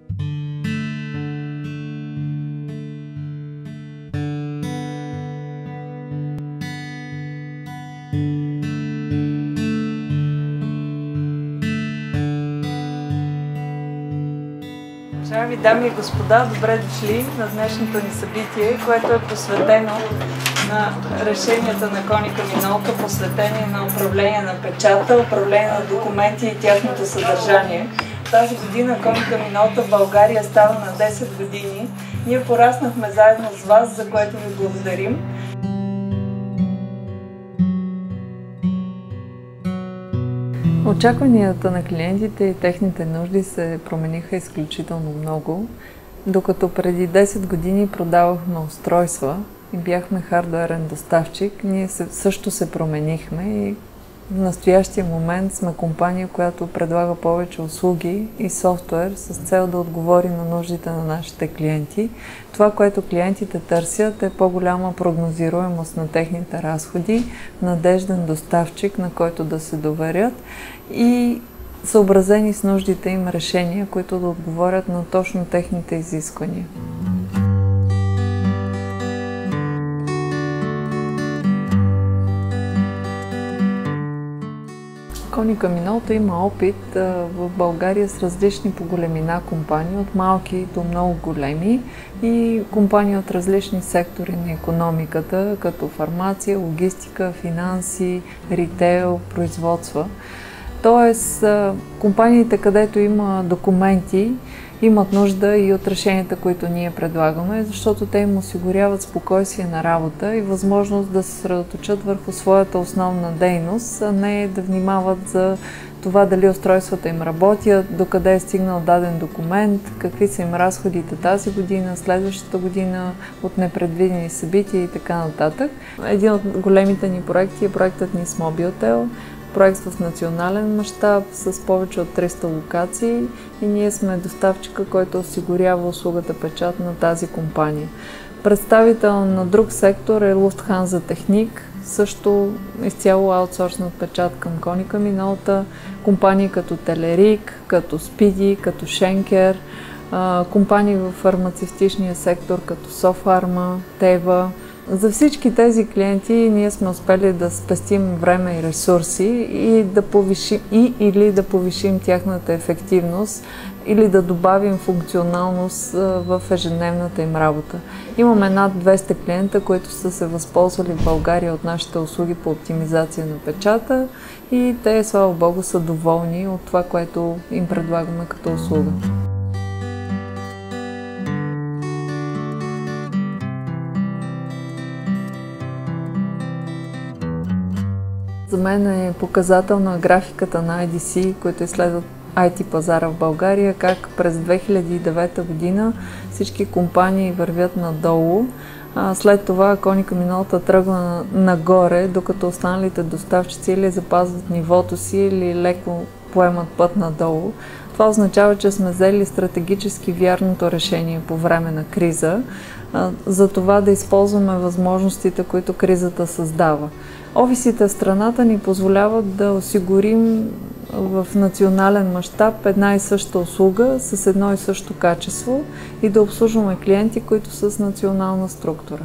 Уважаеми дами и господа, добре дошли на днешното ни събитие, което е посветено на решенията на Коника Минолта, посветение на управление на печата, управление на документи и тяхното съдържание. Тази година Коника Минолта в България става на 10 години. Ние пораснахме заедно с вас, за което ви благодарим. Очакванията на клиентите и техните нужди се промениха изключително много. Докато преди 10 години продавахме устройства и бяхме хардуерен доставчик, ние също се променихме и в настоящия момент сме компания, която предлага повече услуги и софтуер с цел да отговори на нуждите на нашите клиенти. Това, което клиентите търсят, е по-голяма прогнозируемост на техните разходи, надежден доставчик, на който да се доверят и съобразени с нуждите им решения, които да отговорят на точно техните изисквания. Коника Минолта има опит в България с различни по големина компании, от малки до много големи и компании от различни сектори на икономиката, като фармация, логистика, финанси, ритейл, производства. Тоест, компаниите, където има документи, имат нужда и от решенията, които ние предлагаме, защото те им осигуряват спокойствие на работа и възможност да се съсредоточат върху своята основна дейност, а не да внимават за това дали устройствата им работят, докъде е стигнал даден документ, какви са им разходите тази година, следващата година, от непредвидени събития и така нататък. Един от големите ни проекти е проектът ни с Mobiltel, проект в национален мащаб с повече от 300 локации и ние сме доставчика, който осигурява услугата печат на тази компания. Представител на друг сектор е Lufthansa Technik, също изцяло аутсорснат печат към Коника Минолта, компании като Телерик, като Спиди, като Шенкер, компании в фармацевтичния сектор като Софарма, Тева. За всички тези клиенти ние сме успели да спестим време и ресурси и да повишим или да повишим тяхната ефективност или да добавим функционалност в ежедневната им работа. Имаме над 200 клиента, които са се възползвали в България от нашите услуги по оптимизация на печата и те, слава Богу, са доволни от това, което им предлагаме като услуга. За мен е показателна графиката на IDC, които изследват IT пазара в България, как през 2009 година всички компании вървят надолу. След това Коника Минолта тръгва нагоре, докато останалите доставчици или запазват нивото си, или леко поемат път надолу. Това означава, че сме взели стратегически вярното решение по време на криза, за това да използваме възможностите, които кризата създава. Офисите в страната ни позволяват да осигурим в национален мащаб една и съща услуга с едно и също качество и да обслужваме клиенти, които са с национална структура.